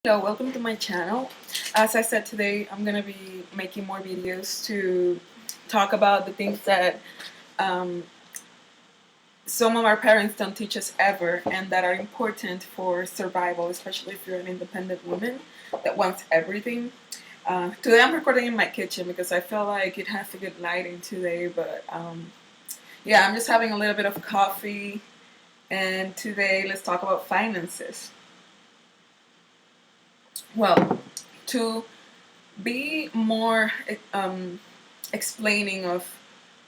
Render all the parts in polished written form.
Hello, welcome to my channel. As I said today, I'm gonna be making more videos to talk about the things that um, some of our parents don't teach us ever and that are important for survival, especially if you're an independent woman that wants everything. Today I'm recording in my kitchen because I feel like it has a good lighting today, but yeah, I'm just having a little bit of coffee, and today let's talk about finances. Well, to be more explaining of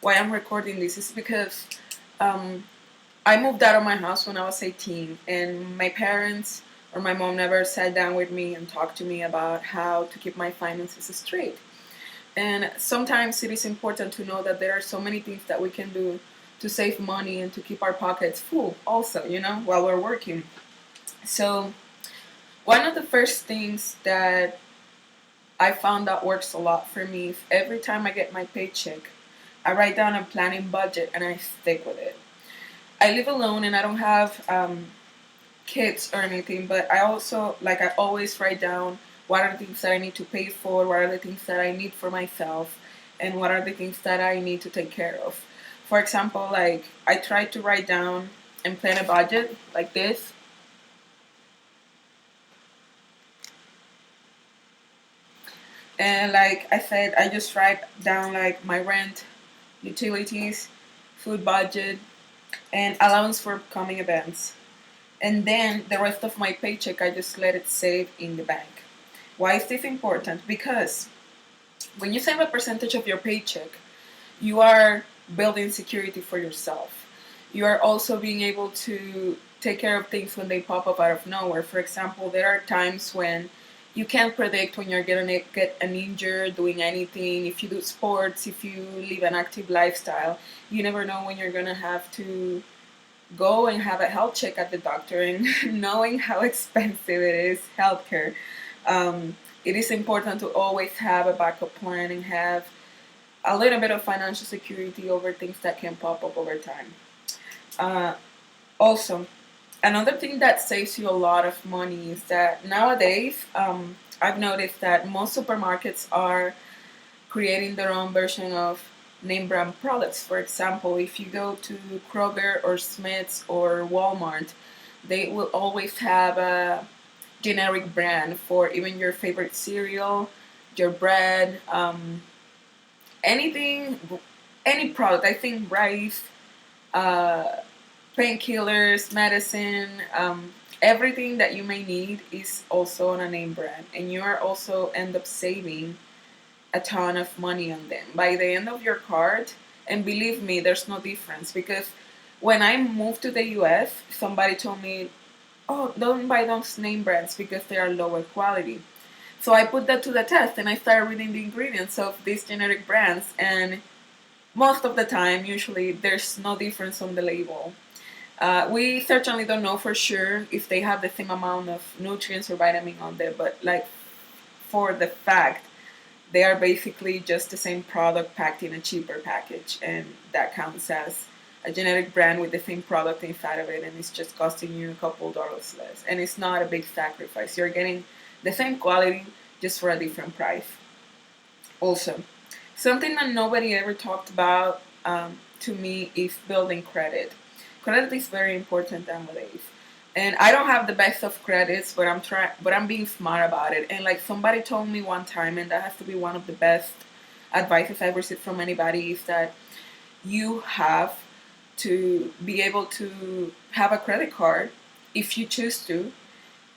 why I'm recording this is because um, I moved out of my house when I was 18, and my parents or my mom never sat down with me and talked to me about how to keep my finances straight. And sometimes it is important to know that there are so many things that we can do to save money and to keep our pockets full, also, while we're working. So, one of the first things that I found that works a lot for me. Every time I get my paycheck, I write down a planning budget and I stick with it. I live alone and I don't have kids or anything, but I always write down what are the things that I need to pay for, what are the things that I need for myself, and what are the things that I need to take care of. For example, like I try to write down and plan a budget like this. And like I said, I just write down like my rent, utilities, food budget, and allowance for upcoming events. And then the rest of my paycheck, I just let it save in the bank. Why is this important? Because when you save a percentage of your paycheck, you are building security for yourself. You are also being able to take care of things when they pop up out of nowhere. For example, there are times when you can't predict when you're gonna get an injury doing anything. If you do sports, if you live an active lifestyle, you never know when you're gonna have to go and have a health check at the doctor. And knowing how expensive it is, healthcare, it is important to always have a backup plan and have a little bit of financial security over things that can pop up over time. Uh, Also, another thing that saves you a lot of money is that nowadays, I've noticed that most supermarkets are creating their own version of name brand products. For example, if you go to Kroger or Smith's or Walmart, they will always have a generic brand for even your favorite cereal, your bread, anything, any product. I think rice, uh, painkillers, medicine, everything that you may need is also on a name brand, and you are also end up saving a ton of money on them by the end of your card. And believe me, there's no difference because when I moved to the US, somebody told me, "Oh, don't buy those name brands because they are lower quality." So I put that to the test and I started reading the ingredients of these generic brands, and most of the time, usually, there's no difference on the label. We certainly don't know for sure if they have the same amount of nutrients or vitamin on there, but like for the fact, they are basically just the same product packed in a cheaper package, and that counts as a generic brand with the same product inside of it, and it's just costing you a couple dollars less. And it's not a big sacrifice. You're getting the same quality just for a different price. Also, something that nobody ever talked about to me is building credit. Credit is very important nowadays. And I don't have the best of credits, but I'm being smart about it. And like somebody told me one time, and that has to be one of the best advices I've received from anybody, is that you have to be able to have a credit card if you choose to,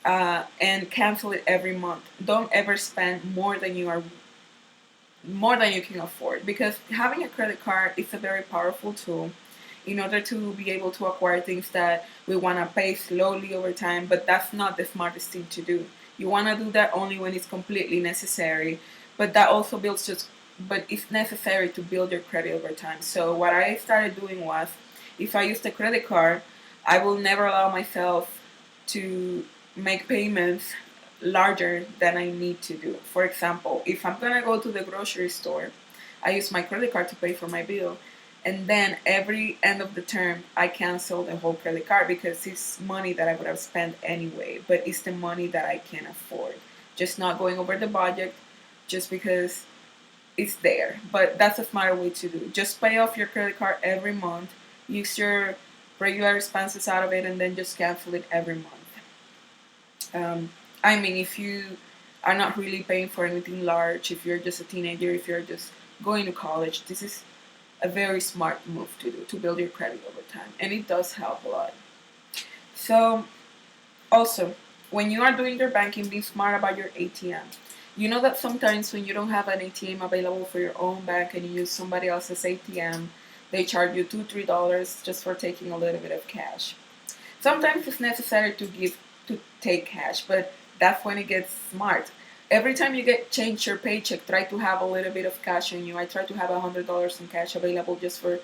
and cancel it every month. Don't ever spend more than you can afford, because having a credit card is a very powerful tool in order to be able to acquire things that we want to pay slowly over time, but that's not the smartest thing to do. You want to do that only when it's completely necessary, but that also builds just but it's necessary to build your credit over time. So what I started doing was, if I use the credit card, I will never allow myself to make payments larger than I need to do. For example, if I'm gonna go to the grocery store, I use my credit card to pay for my bill, and then every end of the term I cancel the whole credit card because it's money that I would have spent anyway, but it's the money that I can afford. just not going over the budget just because it's there. But that's a smarter way to do. Just pay off your credit card every month. Use your regular expenses out of it, and then just cancel it every month. I mean, if you are not really paying for anything large, if you're just a teenager, if you're just going to college, this is a very smart move to do to build your credit over time, and it does help a lot. So, also, when you are doing your banking, be smart about your ATM. You know that sometimes when you don't have an ATM available for your own bank and you use somebody else's ATM, they charge you $2-3 just for taking a little bit of cash. Sometimes it's necessary to take cash, but that's when it gets smart. Every time you get change your paycheck, try to have a little bit of cash on you. I try to have $100 in cash available just for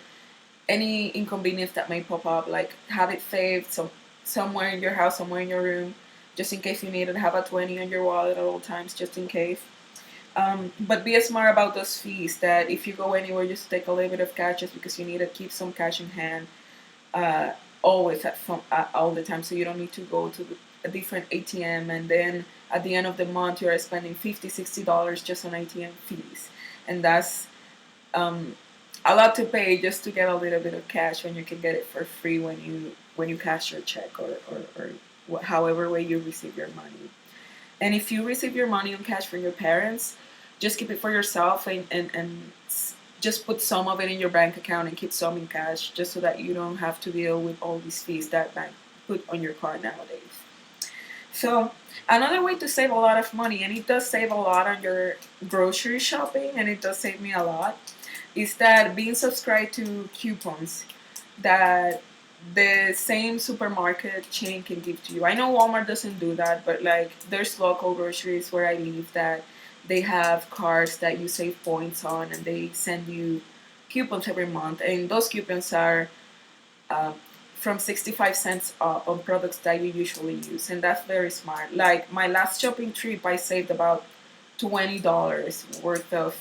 any inconvenience that may pop up. Like have it saved somewhere in your house, somewhere in your room, just in case you need it. Have a 20 on your wallet at all times, just in case. But be smart about those fees. That if you go anywhere, just take a little bit of cash, just because you need to keep some cash in hand. Uh, Always all the time, so you don't need to go to a different ATM, and then at the end of the month you're spending $50-$60 just on ATM fees, and that's um, a lot to pay just to get a little bit of cash when you can get it for free when you cash your check, or however way you receive your money. And if you receive your money on cash from your parents, just keep it for yourself, and just put some of it in your bank account and keep some in cash, just so that you don't have to deal with all these fees that bank put on your card nowadays. So another way to save a lot of money, and it does save a lot on your grocery shopping, and it does save me a lot, is that being subscribed to coupons that the same supermarket chain can give to you. I know Walmart doesn't do that, but like there's local groceries where I live that they have cards that you save points on, and they send you coupons every month, and those coupons are uh, from 65 cents up on products that you usually use, and that's very smart. Like my last shopping trip, I saved about $20 worth of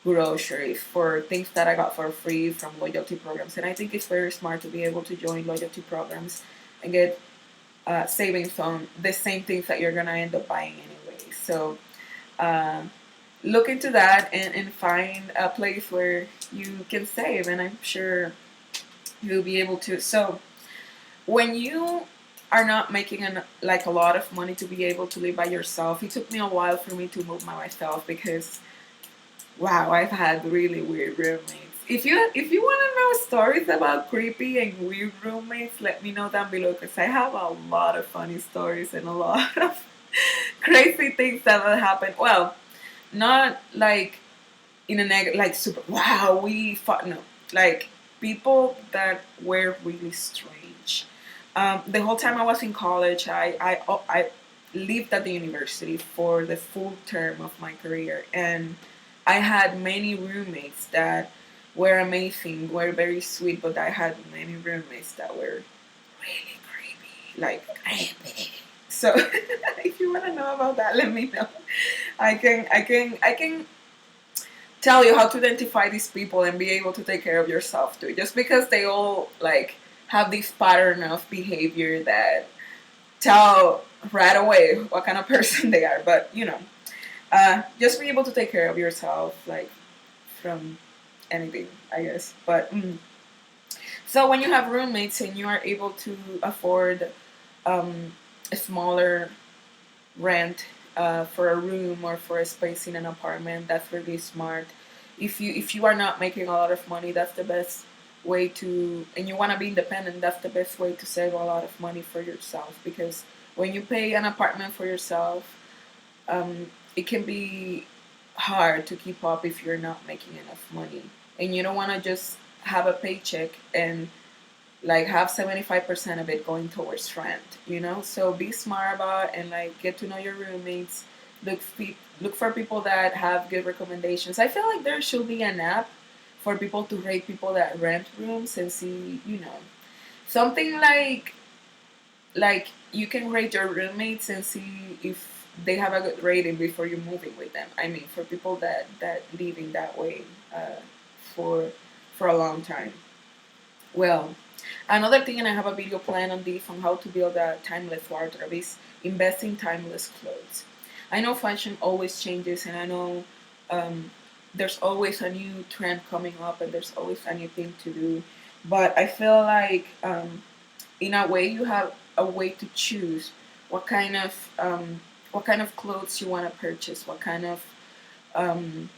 groceries for things that I got for free from loyalty programs. And I think it's very smart to be able to join loyalty programs and get savings on the same things that you're gonna end up buying anyway. So uh, look into that, and find a place where you can save, and I'm sure you'll be able to. So when you are not making like a lot of money to be able to live by yourself, it took me a while for me to move by myself, because wow, I've had really weird roommates. If you want to know stories about creepy and weird roommates, let me know down below, because I have a lot of funny stories and a lot of crazy things that have happened. Well, not like in a like super wow we fought, no, like people that were really strange. The whole time I was in college, I lived at the university for the full term of my career, and I had many roommates that were amazing, were very sweet, but I had many roommates that were really creepy, like creepy. So if you want to know about that, let me know. I can tell you how to identify these people and be able to take care of yourself too. Just because they all like have this pattern of behavior that tell right away what kind of person they are. But just be able to take care of yourself, like from anything, I guess. But so when you have roommates and you are able to afford a smaller rent for a room or for a space in an apartment, that's really smart. If you are not making a lot of money, that's the best way to, and you want to be independent, that's the best way to save a lot of money for yourself, because when you pay an apartment for yourself, it can be hard to keep up if you're not making enough money, and you don't want to just have a paycheck and like have 75% of it going towards rent, so be smart about, and like get to know your roommates. Look for people that have good recommendations. I feel like there should be an app for people to rate people that rent rooms and see, something like you can rate your roommates and see if they have a good rating before you move in with them. I mean, for people that live in that way for a long time. Well, another thing, and I have a video plan on this on how to build a timeless wardrobe, is invest in timeless clothes. I know fashion always changes, and I know um, there's always a new trend coming up, and there's always a new thing to do. But I feel like in a way you have a way to choose what kind of what kind of clothes you want to purchase, um,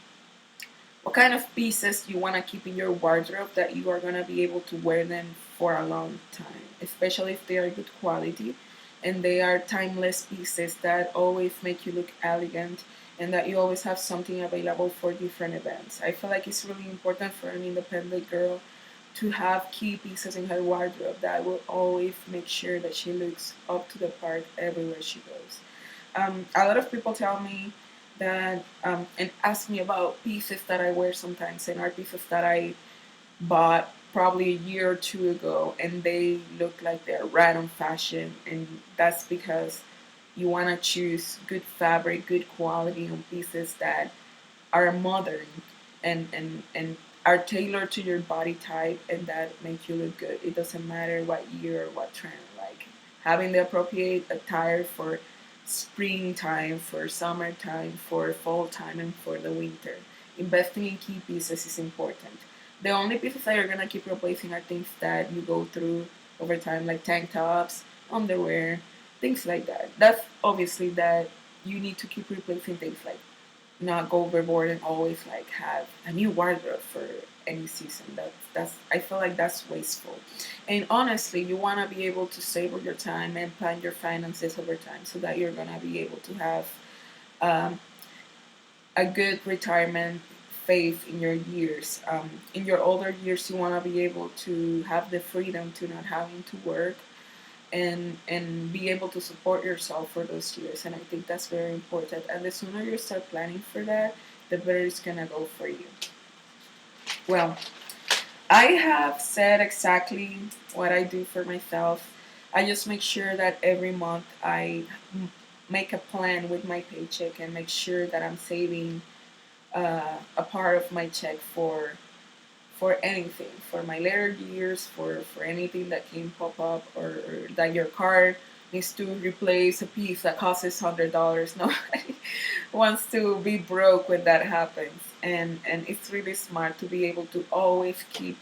what kind of pieces you want to keep in your wardrobe that you are going to be able to wear them for a long time, especially if they are good quality and they are timeless pieces that always make you look elegant and that you always have something available for different events. I feel like it's really important for an independent girl to have key pieces in her wardrobe that will always make sure that she looks up to the part everywhere she goes. A lot of people tell me that and ask me about pieces that I wear sometimes and are pieces that I bought probably a year or two ago and they look like they're right on fashion, and that's because you want to choose good fabric, good quality on pieces that are modern and are tailored to your body type and that make you look good. It doesn't matter what year or what trend. Like having the appropriate attire for springtime, for summertime, for fall time, and for the winter. Investing in key pieces is important. The only pieces that you're gonna keep replacing are things that you go through over time, like tank tops, underwear, things like that. That's obviously that you need to keep replacing things like not go overboard and always like have a new wardrobe for any season. That's I feel like that's wasteful. And honestly, you want to be able to save your time and plan your finances over time so that you're gonna be able to have um, a good retirement phase in your years. In your older years, you want to be able to have the freedom to not having to work and be able to support yourself for those years. And I think that's very important. And the sooner you start planning for that, the better it's gonna go for you. Well, I have said exactly what I do for myself. I just make sure that every month make a plan with my paycheck and make sure that I'm saving a part of my check for anything, for my later years, for anything that can pop up, or that your car needs to replace a piece that costs $100. Nobody wants to be broke when that happens, and it's really smart to be able to always keep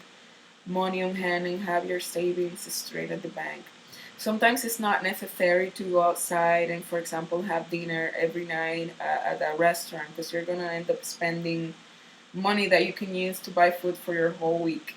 money on hand and have your savings straight at the bank. Sometimes it's not necessary to go outside and, for example, have dinner every night at a restaurant because you're gonna end up spending money that you can use to buy food for your whole week.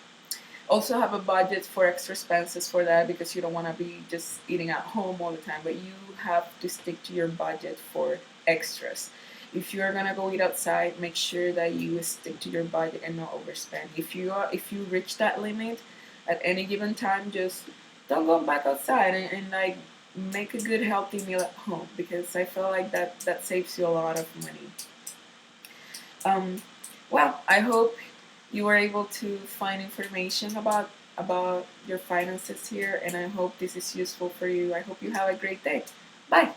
Also have a budget for extra expenses for that because you don't want to be just eating at home all the time, but you have to stick to your budget for extras. If you are gonna go eat outside, make sure that you stick to your budget and not overspend. If you reach that limit at any given time, just don't go back outside and like make a good healthy meal at home because I feel like that saves you a lot of money. Um, well, I hope you were able to find information about your finances here, and I hope this is useful for you. I hope you have a great day. Bye.